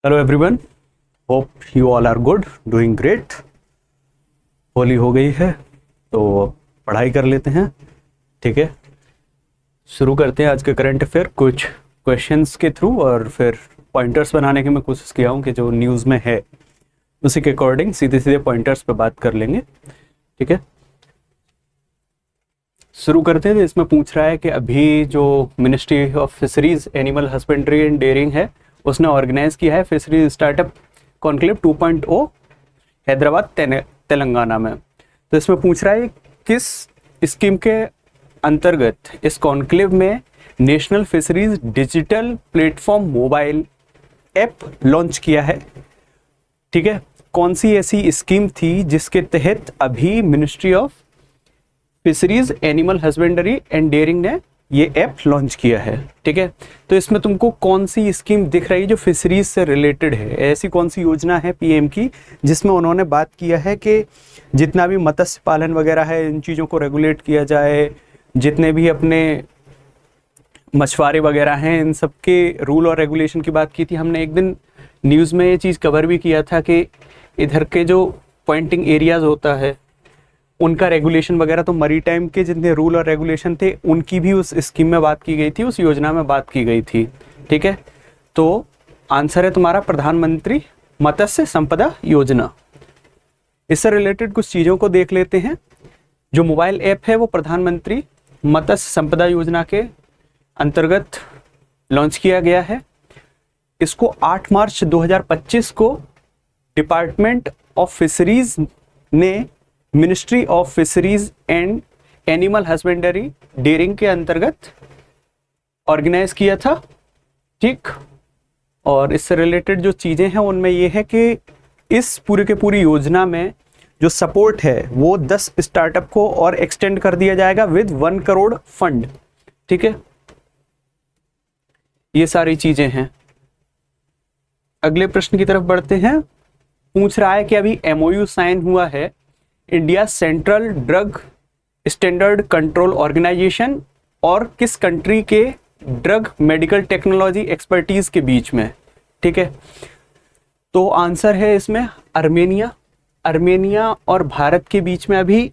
Hello everyone, hope you all are good, doing great. Holi हो गई है तो पढ़ाई कर लेते हैं। ठीक है, शुरू करते हैं आज के करंट अफेयर कुछ क्वेश्चंस के थ्रू, और फिर पॉइंटर्स बनाने की मैं कोशिश किया हूँ कि जो न्यूज़ में है उसी के अकॉर्डिंग सीधे सीधे पॉइंटर्स पे बात कर लेंगे। ठीक है, शुरू करते हैं। तो इसमें पूछ रहा है कि अभी जो ministry of fisheries, animal husbandry and dairying है, उसने ऑर्गेनाइज किया है fisheries startup conclave 2.0 Hyderabad Telangana में। तो इसमें पूछ रहा है किस स्कीम के अंतर्गत इस कॉन्क्लेव में national fisheries digital platform mobile app launch किया है। ठीक है, कौन सी ऐसी स्कीम थी जिसके तहत अभी ministry of fisheries, animal husbandry and dairying ने ये ऐप लॉन्च किया है। ठीक है, तो इसमें तुमको कौन सी स्कीम दिख रही है जो फिशरीज से रिलेटेड है? ऐसी कौन सी योजना है पीएम की जिसमें उन्होंने बात किया है कि जितना भी मत्स्य पालन वगैरह है इन चीज़ों को रेगुलेट किया जाए, जितने भी अपने मछुआरे वगैरह हैं इन सब के रूल और रेगुलेशन की बात की थी हमने। एक दिन न्यूज़ में ये चीज़ कवर भी किया था कि इधर के जो पॉइंटिंग एरियाज होता है उनका रेगुलेशन वगैरह, तो मरी टाइम के जितने रूल और रेगुलेशन थे उनकी भी उस स्कीम में बात की गई थी, उस योजना में बात की गई थी। ठीक है, तो आंसर है तुम्हारा प्रधानमंत्री मत्स्य संपदा योजना। इससे रिलेटेड कुछ चीज़ों को देख लेते हैं। जो मोबाइल ऐप है वो प्रधानमंत्री मत्स्य संपदा योजना के अंतर्गत लॉन्च किया गया है। इसको 8 मार्च 2025 को डिपार्टमेंट ऑफ फिशरीज ने ministry of fisheries and animal husbandry dairying के अंतर्गत ऑर्गेनाइज किया था। ठीक, और इससे रिलेटेड जो चीज़ें हैं उनमें ये है कि इस पूरे के पूरी योजना में जो सपोर्ट है वो 10 स्टार्टअप को और एक्सटेंड कर दिया जाएगा विद 1 करोड़ फंड। ठीक है, ये सारी चीज़ें हैं। अगले प्रश्न की तरफ बढ़ते हैं। पूछ रहा है कि अभी MOU साइन हुआ है India central drug standard control organisation और किस कंट्री के ड्रग मेडिकल टेक्नोलॉजी एक्सपर्टीज के बीच में। ठीक है, तो आंसर है इसमें अर्मेनिया। अर्मेनिया और भारत के बीच में अभी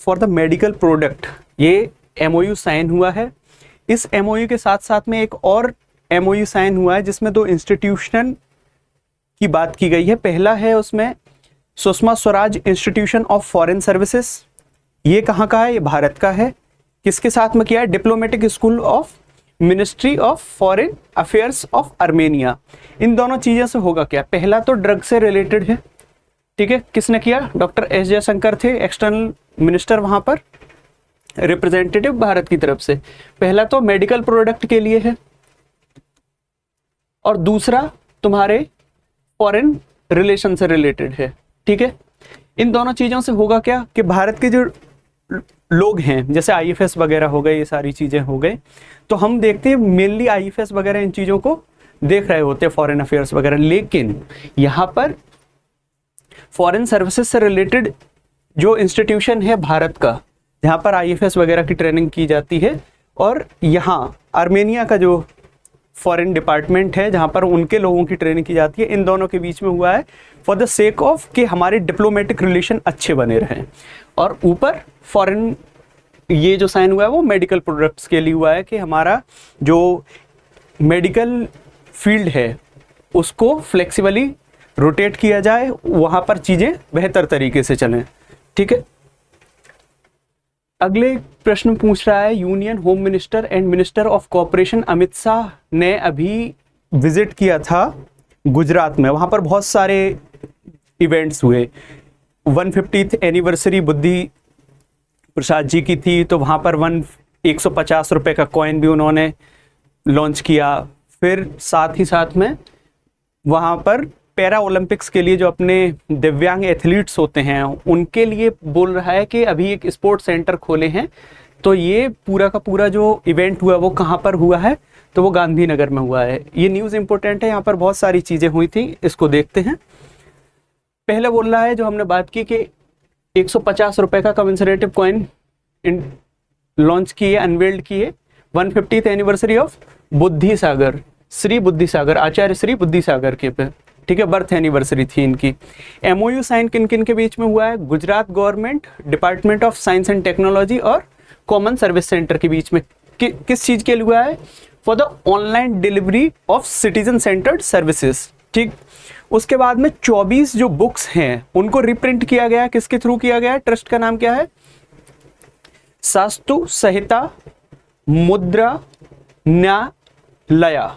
फॉर द मेडिकल प्रोडक्ट ये MOU साइन हुआ है। इस MOU के साथ साथ में एक और MOU साइन हुआ है जिसमें 2 इंस्टीट्यूशन की बात की गई है। पहला है उसमें Sushma Swaraj institution of foreign services, ये कहाँ का है? ये भारत का है। किसके साथ में किया है? Diplomatic school of ministry of foreign affairs of Armenia. इन दोनों चीज़ों से होगा क्या? पहला तो ड्रग से रिलेटेड है। ठीक है, किसने किया? डॉक्टर एस जयशंकर थे एक्सटर्नल मिनिस्टर वहाँ पर, रिप्रेजेंटेटिव भारत की तरफ से। पहला तो मेडिकल प्रोडक्ट के लिए है और दूसरा तुम्हारे फॉरेन रिलेशन से रिलेटेड है। ठीक है, इन दोनों चीज़ों से होगा क्या कि भारत के जो लोग हैं जैसे IFS वगैरह हो गए, ये सारी चीज़ें हो गए, तो हम देखते हैं मेनली IFS वगैरह इन चीज़ों को देख रहे होते हैं, फॉरेन अफेयर्स वगैरह। लेकिन यहाँ पर फॉरेन सर्विसेज से रिलेटेड जो इंस्टीट्यूशन है भारत का, जहाँ पर IFS वगैरह की ट्रेनिंग की जाती है, और यहाँ आर्मेनिया का जो फॉरेन डिपार्टमेंट है जहाँ पर उनके लोगों की ट्रेनिंग की जाती है, इन दोनों के बीच में हुआ है फॉर द सेक ऑफ कि हमारे डिप्लोमेटिक रिलेशन अच्छे बने रहें। और ऊपर फॉरेन ये जो साइन हुआ है वो मेडिकल प्रोडक्ट्स के लिए हुआ है कि हमारा जो मेडिकल फील्ड है उसको फ्लेक्सिबली रोटेट किया जाए, वहाँ पर चीज़ें बेहतर तरीके से चलें। ठीक है, अगले प्रश्न पूछ रहा है union home minister and minister of corporation Amit Shah ने अभी विजिट किया था गुजरात में। वहाँ पर बहुत सारे इवेंट्स हुए। 150th एनिवर्सरी बुद्धि प्रसाद जी की थी, तो वहाँ पर 150 रुपये का कॉइन भी उन्होंने लॉन्च किया। फिर साथ ही साथ में वहाँ पर पैरा ओलंपिक्स के लिए जो अपने दिव्यांग एथलीट्स होते हैं उनके लिए बोल रहा है कि अभी एक स्पोर्ट्स सेंटर खोले हैं। तो ये पूरा का पूरा जो इवेंट हुआ वो कहाँ पर हुआ है? तो वो गांधीनगर में हुआ है। ये न्यूज़ इंपॉर्टेंट है, यहाँ पर बहुत सारी चीज़ें हुई थी, इसको देखते हैं। पहले बोल रहा है जो हमने बात की कि 150 रुपये का कमेंसरेटिव कॉइन लॉन्च किए, अनवेल्ड किए 150th एनिवर्सरी ऑफ बुद्धि सागर, श्री बुद्धि सागर, आचार्य श्री बुद्धि सागर के पे। ठीक है, बर्थ एनिवर्सरी थी इनकी। एमओयू साइन किन किन के बीच में हुआ है? Gujarat government, department of science and technology और कॉमन सर्विस सेंटर के बीच में। किस चीज के लिए हुआ है? For the online delivery of citizen centred services. ठीक, उसके बाद में 24 जो बुक्स हैं उनको रिप्रिंट किया गया। किसके थ्रू किया गया? ट्रस्ट का नाम क्या है? शास्तु संहिता मुद्रा न्यायालया,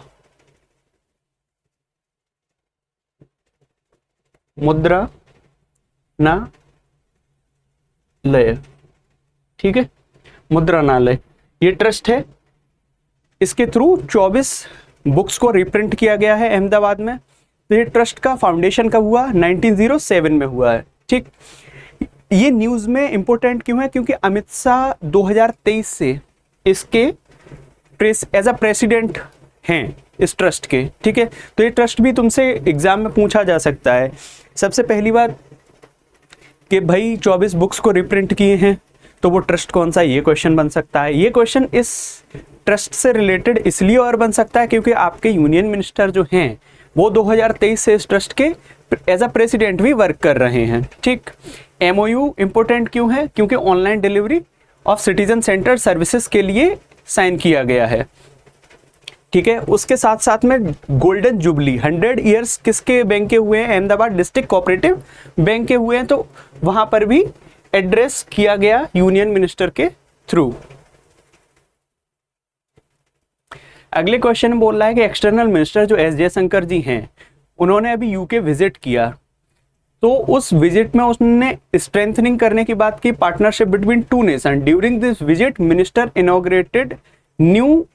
मुद्रा न्यायालय, ठीक है, मुद्रणालय ये ट्रस्ट है। इसके थ्रू 24 बुक्स को रिप्रिंट किया गया है अहमदाबाद में। तो ये ट्रस्ट का फाउंडेशन कब हुआ? 1907 में हुआ है। ठीक, ये न्यूज में इंपॉर्टेंट क्यों है? क्योंकि अमित शाह 2023 से इसके एज अ प्रेसिडेंट हैं इस ट्रस्ट के। ठीक है, तो ये ट्रस्ट भी तुमसे एग्जाम में पूछा जा सकता है। सबसे पहली बात कि भाई 24 बुक्स को रिप्रिंट किए हैं तो वो ट्रस्ट कौन सा है, ये क्वेश्चन बन सकता है। ये क्वेश्चन इस ट्रस्ट से रिलेटेड इसलिए और बन सकता है क्योंकि आपके यूनियन मिनिस्टर जो हैं वो 2023 से इस ट्रस्ट के एज अ प्रेसिडेंट भी वर्क कर रहे हैं। ठीक, एमओयू इंपॉर्टेंट क्यों है? क्योंकि online delivery of citizen centre services के लिए साइन किया गया है। ठीक है, उसके साथ साथ में गोल्डन जुबली 100 ईयर्स किसके बैंक के हुए हैं? अहमदाबाद डिस्ट्रिक्ट कोऑपरेटिव बैंक के हुए हैं। तो वहां पर भी एड्रेस किया गया यूनियन मिनिस्टर के थ्रू। अगले क्वेश्चन में बोल रहा है कि एक्सटर्नल मिनिस्टर जो एस जयशंकर जी हैं उन्होंने अभी यूके विजिट किया, तो उस विजिट में उसने स्ट्रेंथनिंग करने की बात की, partnership between two nation. During this visit minister inaugurated new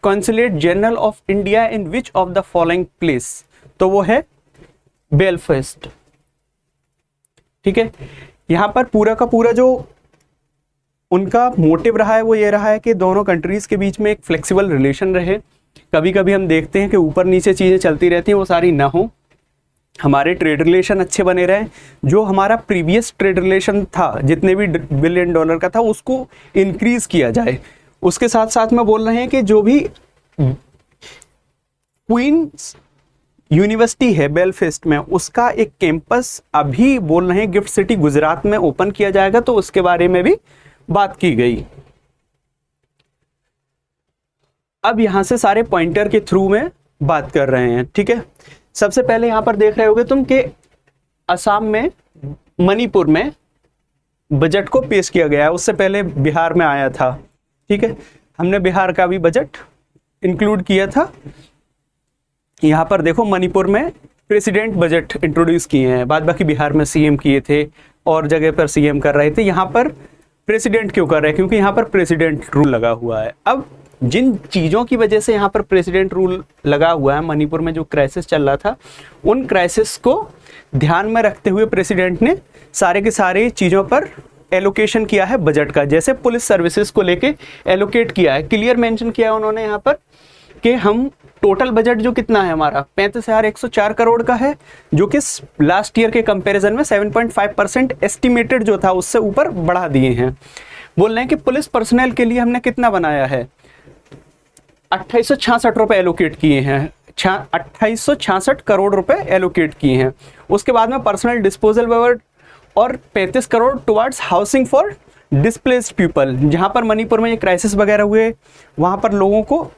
consulate general of India in which of the following place? तो वो है बेलफास्ट। ठीक है, यहां पर पूरा का पूरा जो उनका मोटिव रहा है वो ये रहा है कि दोनों कंट्रीज के बीच में एक फ्लेक्सिबल रिलेशन रहे। कभी कभी हम देखते हैं कि ऊपर नीचे चीजें चलती रहती हैं, वो सारी ना हो, हमारे ट्रेड रिलेशन अच्छे बने रहें। जो हमारा प्रीवियस ट्रेड रिलेशन था जितने भी $1 बिलियन का था उसको इंक्रीज किया जाए। उसके साथ साथ में बोल रहे हैं कि जो भी क्वींस यूनिवर्सिटी है बेलफास्ट में उसका एक कैंपस अभी बोल रहे हैं गिफ्ट सिटी गुजरात में ओपन किया जाएगा, तो उसके बारे में भी बात की गई। अब यहां से सारे पॉइंटर के थ्रू में बात कर रहे हैं। ठीक है, सबसे पहले यहां पर देख रहे होगे तुम कि असम में मणिपुर में बजट को पेश किया गया है, उससे पहले बिहार में आया था। ठीक है, हमने बिहार का भी बजट इंक्लूड किया था। यहां पर देखो मणिपुर में प्रेसिडेंट बजट इंट्रोड्यूस किए हैं, बाद बाकी बिहार में सीएम किए थे और जगह पर सीएम कर रहे थे। यहां पर प्रेसिडेंट क्यों कर रहे हैं? क्योंकि यहां पर प्रेसिडेंट रूल लगा हुआ है। अब जिन चीजों की वजह से यहां पर प्रेसिडेंट रूल लगा हुआ है, मणिपुर में जो क्राइसिस चल रहा था, उन क्राइसिस को ध्यान में रखते हुए प्रेसिडेंट ने सारे के सारे चीजों पर एलोकेशन किया है बजट का। जैसे पुलिस सर्विसेज को लेके एलोकेट किया है, क्लियर मेंशन किया है उन्होंने यहाँ पर कि हम टोटल बजट जो कितना है हमारा 35,104 करोड़ का है, जो कि लास्ट ईयर के कंपैरिजन में 7.5% एस्टिमेटेड जो था उससे ऊपर बढ़ा दिए हैं। बोल रहे हैं कि पुलिस पर्सनल के लिए हमने कितना बनाया है? 2866 रुपए एलोकेट किए हैं, 2866 करोड़ रुपए एलोकेट किए हैं। उसके बाद में पर्सनल डिस्पोजल बजट और 35 crore towards housing for displaced people. जहां पर मणिपुर में ये क्राइसिस वगैरह हुए वहां पर लोगों को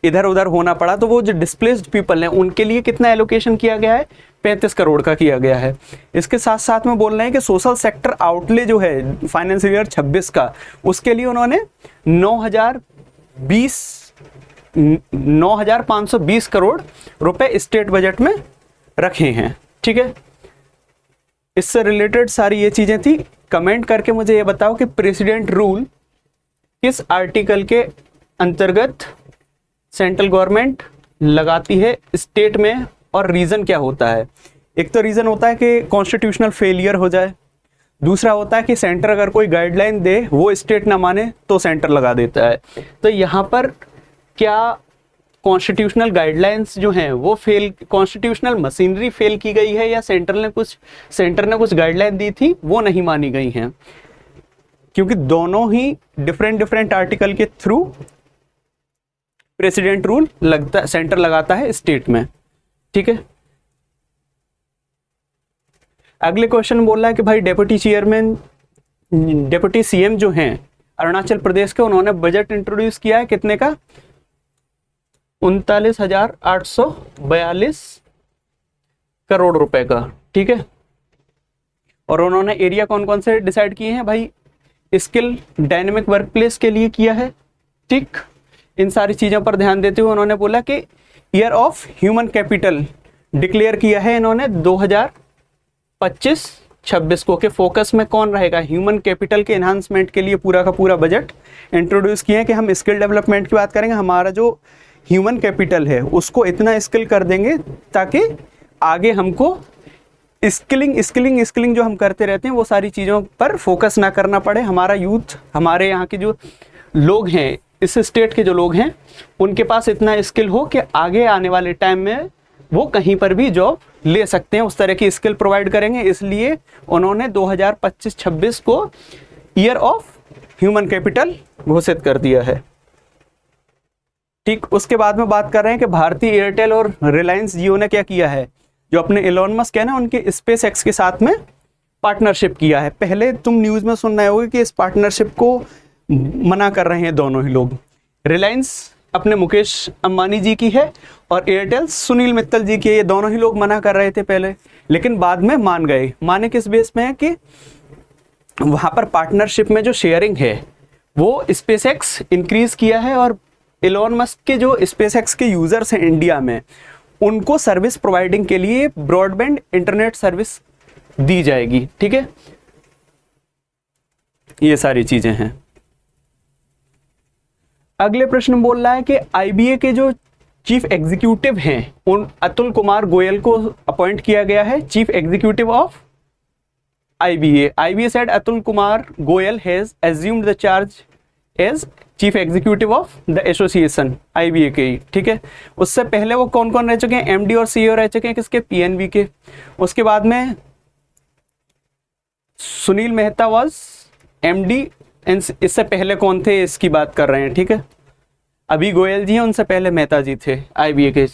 इधर उधर होना पड़ा, तो वो जो डिस्प्लेस्ड पीपल हैं उनके लिए कितना एलोकेशन किया गया है? 35 करोड़ का किया गया है। इसके साथ साथ में बोल रहे हैं कि सोशल सेक्टर आउटले जो है फाइनेंशियल ईयर 26 का, उसके लिए उन्होंने 9,520 करोड़ रुपए स्टेट बजट में रखे हैं। ठीक है, इससे रिलेटेड सारी ये चीजें थी। कमेंट करके मुझे ये बताओ कि प्रेसिडेंट रूल किस आर्टिकल के अंतर्गत सेंट्रल गवर्नमेंट लगाती है स्टेट में, और रीजन क्या होता है? एक तो रीजन होता है कि कॉन्स्टिट्यूशनल फेलियर हो जाए, दूसरा होता है कि सेंटर अगर कोई गाइडलाइन दे वो स्टेट ना माने तो सेंटर लगा देता है। तो यहाँ पर क्या कॉन्स्टिट्यूशनल गाइडलाइंस जो हैं वो कॉन्स्टिट्यूशनल मशीनरी फेल की गई है, या सेंटर ने कुछ गाइडलाइन दी थी वो नहीं मानी गई हैं? क्योंकि दोनों ही डिफरेंट आर्टिकल के थ्रू प्रेसिडेंट रूल सेंटर लगाता है स्टेट में। ठीक है, अगले क्वेश्चन बोल रहा है कि भाई डेप्यूटी सीएम जो हैं अरुणाचल प्रदेश के, उन्होंने बजट इंट्रोड्यूस किया है कितने का, 39,842 करोड़ रुपए का, ठीक है। और उन्होंने एरिया कौन कौन से डिसाइड किए हैं भाई, स्किल डायनेमिक वर्कप्लेस के लिए किया है, ठीक। इन सारी चीज़ों पर ध्यान देते हुए उन्होंने बोला कि year of human capital declare किया है इन्होंने 2025-26 को, के फोकस में कौन रहेगा, ह्यूमन कैपिटल के एनहांसमेंट के लिए पूरा का पूरा बजट इंट्रोड्यूस किया है कि हम स्किल डेवलपमेंट की बात करेंगे, हमारा जो ह्यूमन कैपिटल है उसको इतना स्किल कर देंगे ताकि आगे हमको स्किलिंग जो हम करते रहते हैं वो सारी चीज़ों पर फोकस ना करना पड़े, हमारा यूथ, हमारे यहाँ के जो लोग हैं, इस स्टेट के जो लोग हैं, उनके पास इतना स्किल हो कि आगे आने वाले टाइम में वो कहीं पर भी जॉब ले सकते हैं, उस तरह की स्किल प्रोवाइड करेंगे। इसलिए उन्होंने 2025-26 को ईयर ऑफ ह्यूमन कैपिटल घोषित कर दिया है, ठीक। उसके बाद में बात कर रहे हैं कि भारतीय एयरटेल और रिलायंस जियो ने क्या किया है, जो अपने एलोन मस्क है ना, उनके स्पेस एक्स के साथ में पार्टनरशिप किया है। पहले तुम न्यूज़ में सुन रहे होगे कि इस पार्टनरशिप को मना कर रहे हैं दोनों ही लोग, रिलायंस अपने मुकेश अंबानी जी की है और एयरटेल सुनील मित्तल जी की है। ये दोनों ही लोग मना कर रहे थे पहले, लेकिन बाद में मान गए। माने किस बेस में है कि वहाँ पर पार्टनरशिप में जो शेयरिंग है वो स्पेस एक्स इंक्रीज किया है, और एलोन मस्क के जो स्पेस एक्स के यूज़र्स हैं इंडिया में, उनको सर्विस प्रोवाइडिंग के लिए ब्रॉडबैंड इंटरनेट सर्विस दी जाएगी, ठीक है। ये सारी चीज़ें हैं। अगले प्रश्न बोल रहा है कि आईबीए के जो चीफ एग्जीक्यूटिव हैं उन अतुल कुमार गोयल को अपॉइंट किया गया है chief executive of IBA. IBA said Atul Kumar Goyal has assumed the charge as chief executive of the association, IBA के, ठीक है। उससे पहले वो कौन कौन रह चुके हैं, एमडी और सीईओ रह चुके हैं किसके, पीएनबी के। उसके बाद में सुनील मेहता वाज एमडी, इससे पहले कौन थे इसकी बात कर रहे हैं, ठीक है। अभी गोयल जी हैं, उनसे पहले मेहता जी थे आईबीए के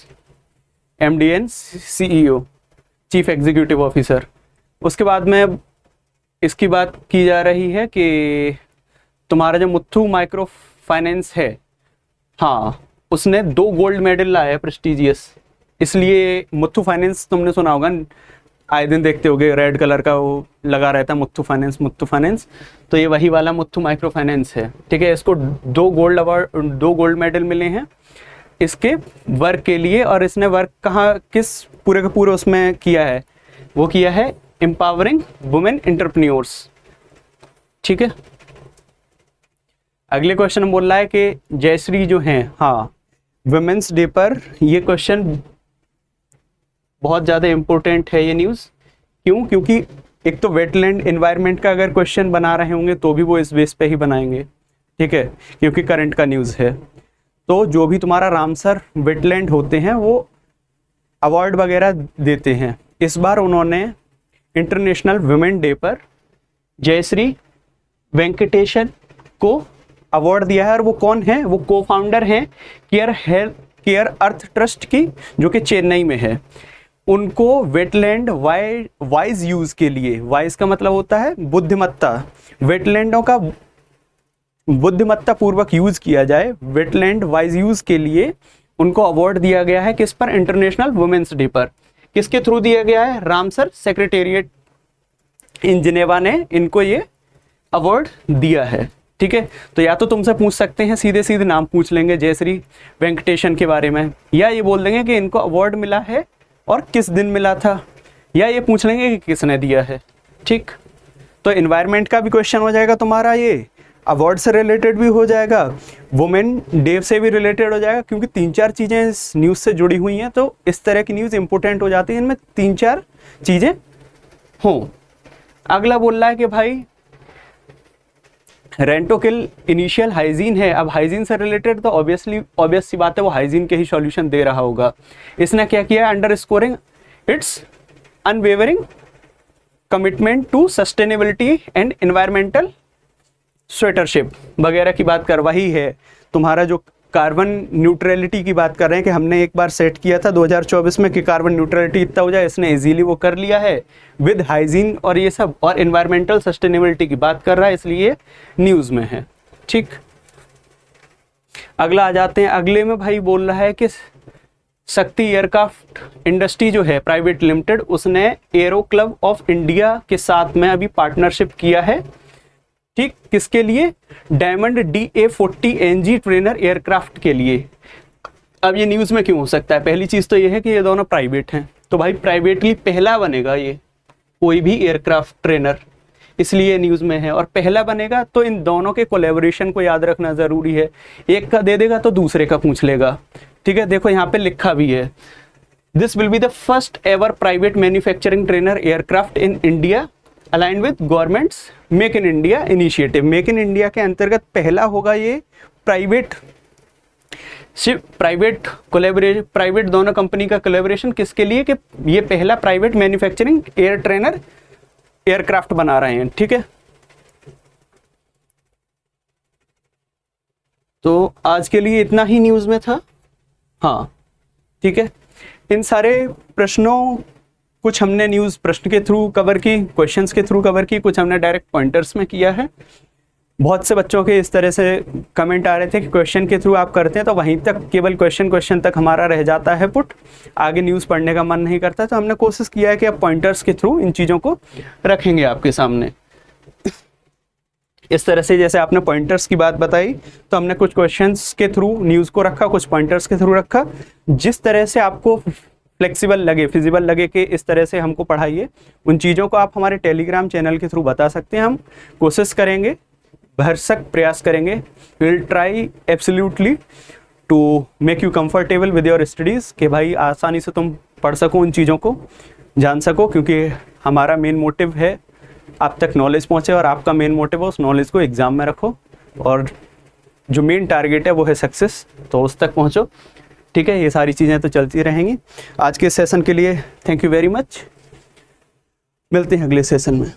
MD and CEO, chief executive officer. उसके बाद में इसकी बात की जा रही है कि तुम्हारा जो मुथ्थू माइक्रो फाइनेंस है, हाँ, उसने 2 गोल्ड मेडल लाया है प्रेस्टिजियस, इसलिए मुथ्थू फाइनेंस तुमने सुना होगा, आए दिन देखते होगे रेड कलर का वो लगा रहता है मुथ्थू फाइनेंस, तो ये वही वाला मुथ्थू माइक्रो फाइनेंस है, ठीक है। इसको 2 गोल्ड मेडल मिले हैं इसके वर्क के लिए, और इसने वर्क कहाँ किस पूरे का पूरे उसमें किया है, वो किया है एम्पावरिंग वुमेन एंटरप्रेन्योर्स, ठीक है। अगले क्वेश्चन बोल रहा है कि जयश्री जो हैं, हाँ, वुमेन्स डे पर, ये क्वेश्चन बहुत ज़्यादा इम्पोर्टेंट है ये न्यूज़। क्यों? क्योंकि एक तो वेटलैंड एनवायरनमेंट का अगर क्वेश्चन बना रहे होंगे तो भी वो इस बेस पे ही बनाएंगे, ठीक है, क्योंकि करंट का न्यूज़ है। तो जो भी तुम्हारा रामसर वेटलैंड होते हैं वो अवार्ड वगैरह देते हैं। इस बार उन्होंने इंटरनेशनल वुमेन डे पर जयश्री वेंकटेशन को अवार्ड दिया है, और वो कौन है, वो को फाउंडर हैं केयर अर्थ ट्रस्ट की, जो कि चेन्नई में है। उनको वेटलैंड वाइज यूज के लिए, वाइज का मतलब होता है बुद्धिमत्ता, वेटलैंडों का बुद्धिमत्ता पूर्वक यूज किया जाए, वेटलैंड वाइज यूज के लिए उनको अवार्ड दिया गया है। किस पर? इंटरनेशनल वुमेन्स डे पर। किसके थ्रू दिया गया है? रामसर सेक्रेटेरिएट इन जिनेवा ने इनको ये अवार्ड दिया है, ठीक है। तो या तो तुमसे पूछ सकते हैं, सीधे सीधे नाम पूछ लेंगे जयश्री वेंकटेशन के बारे में, या ये बोल देंगे कि इनको अवार्ड मिला है और किस दिन मिला था, या ये पूछ लेंगे कि किसने दिया है, ठीक। तो एनवायरनमेंट का भी क्वेश्चन हो जाएगा तुम्हारा, ये अवार्ड से रिलेटेड भी हो जाएगा, वुमेन डे से भी रिलेटेड हो जाएगा, क्योंकि 3-4 चीज़ें इस न्यूज़ से जुड़ी हुई हैं। तो इस तरह की न्यूज़ इंपॉर्टेंट हो जाती है, इनमें 3-4 चीज़ें हों। अगला बोल रहा है कि भाई रेंटोकिल इनिशियल हाइजीन है। अब हाइजीन से रिलेटेड तो ऑब्वियस सी बात है, वो हाइजीन के ही सॉल्यूशन दे रहा होगा। इसने क्या किया? Underscoring its unwavering commitment to sustainability and environmental stewardship वगैरह की बात कर, वही है तुम्हारा जो कार्बन न्यूट्रलिटी की बात कर रहे हैं कि हमने एक बार सेट किया था 2024 में कि कार्बन न्यूट्रलिटी इतना हो जाए, इसने इजीली वो कर लिया है विद हाइजीन और ये सब, और एनवायरमेंटल सस्टेनेबिलिटी की बात कर रहा है, इसलिए न्यूज़ में है। ठीक, अगला आ जाते हैं। अगले में भाई बोल रहा है कि शक्ति एयरक्राफ्ट इंडस्ट्री जो है प्राइवेट लिमिटेड, उसने एरो क्लब ऑफ इंडिया के साथ में अभी पार्टनरशिप किया है। ठीक, किसके लिए? Diamond DA-40 NG trainer aircraft के लिए। अब ये न्यूज़ में क्यों हो सकता है? पहली चीज़ तो ये है कि ये दोनों प्राइवेट हैं, तो भाई प्राइवेटली पहला बनेगा ये कोई भी एयरक्राफ्ट ट्रेनर, इसलिए न्यूज़ में है। और पहला बनेगा तो इन दोनों के कोलैबोरेशन को याद रखना ज़रूरी है, एक का दे देगा तो दूसरे का पूछ लेगा। ठीक है, देखो यहाँ पे लिखा भी है, this will be the first ever private manufacturing trainer aircraft in India aligned with governments make in India initiative. Make in India के अंतर्गत पहला होगा ये प्राइवेट प्राइवेट दोनों कंपनी का कोलैबोरेशन, किसके लिए? कि ये पहला private manufacturing air trainer aircraft बना रहे हैं। ठीक है, तो आज के लिए इतना ही न्यूज़ में था। हाँ ठीक है, इन सारे प्रश्नों, कुछ हमने न्यूज़ प्रश्न के थ्रू कवर की, क्वेश्चंस के थ्रू कवर की, कुछ हमने डायरेक्ट पॉइंटर्स में किया है। बहुत से बच्चों के इस तरह से कमेंट आ रहे थे कि क्वेश्चन के थ्रू आप करते हैं तो वहीं तक केवल क्वेश्चन तक हमारा रह जाता है पुट, आगे न्यूज़ पढ़ने का मन नहीं करता। तो हमने कोशिश किया है कि अब पॉइंटर्स के थ्रू इन चीज़ों को रखेंगे आपके सामने। इस तरह से जैसे आपने पॉइंटर्स की बात बताई, तो हमने कुछ क्वेश्चंस के थ्रू न्यूज़ को रखा, कुछ पॉइंटर्स के थ्रू रखा। जिस तरह से आपको फ्लेक्सिबल लगे, फिजिबल लगे कि इस तरह से हमको पढ़ाइए, उन चीज़ों को आप हमारे टेलीग्राम चैनल के थ्रू बता सकते हैं। हम कोशिश करेंगे, भरसक प्रयास करेंगे, will try absolutely to make you comfortable with your studies, कि भाई आसानी से तुम पढ़ सको, उन चीज़ों को जान सको, क्योंकि हमारा मेन मोटिव है आप तक नॉलेज पहुँचे, और आपका मेन मोटिव है उस नॉलेज को एग्ज़ाम में रखो, और जो मेन टारगेट है वो है सक्सेस, तो उस तक पहुँचो। ठीक है, ये सारी चीज़ें तो चलती रहेंगी। आज के सेशन के लिए थैंक यू वेरी मच, मिलते हैं अगले सेशन में।